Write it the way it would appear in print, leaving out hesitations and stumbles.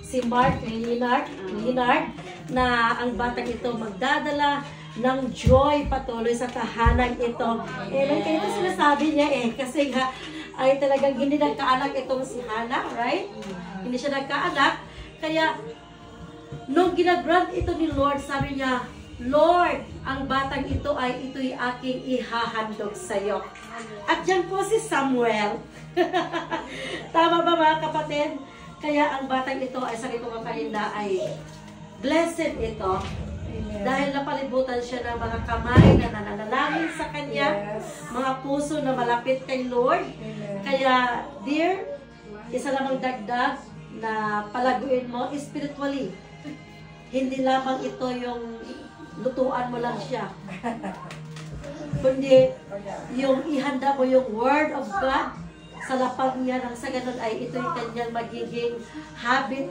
si Mark Leonard, na ang batang ito magdadala ng joy patuloy sa tahanan ito. Eh, kaya ito sinasabi niya kasi nga, ay talagang hindi nagkaanak itong si Hannah, right? Hindi siya nagkaanak. Kaya, nung ginagrant ito ni Lord, sabi niya, Lord, ang batang ito ay ito'y aking ihahandog sa iyo. At yan po si Samuel. Tama ba mga kapatid? Kaya ang batang ito ay sabi ko kanina ay blessed ito. Amen. Dahil napalibutan siya ng mga kamay na nananalangin sa kanya, mga puso na malapit kay Lord. Amen. Kaya, dear, isa lamang dagdag na palaguin mo spiritually. Hindi lamang ito yung lutuan mo lang siya. Kundi yung ihanda mo yung Word of God sa lapag niya nang sa ganun ay ito'y kanyang magiging habit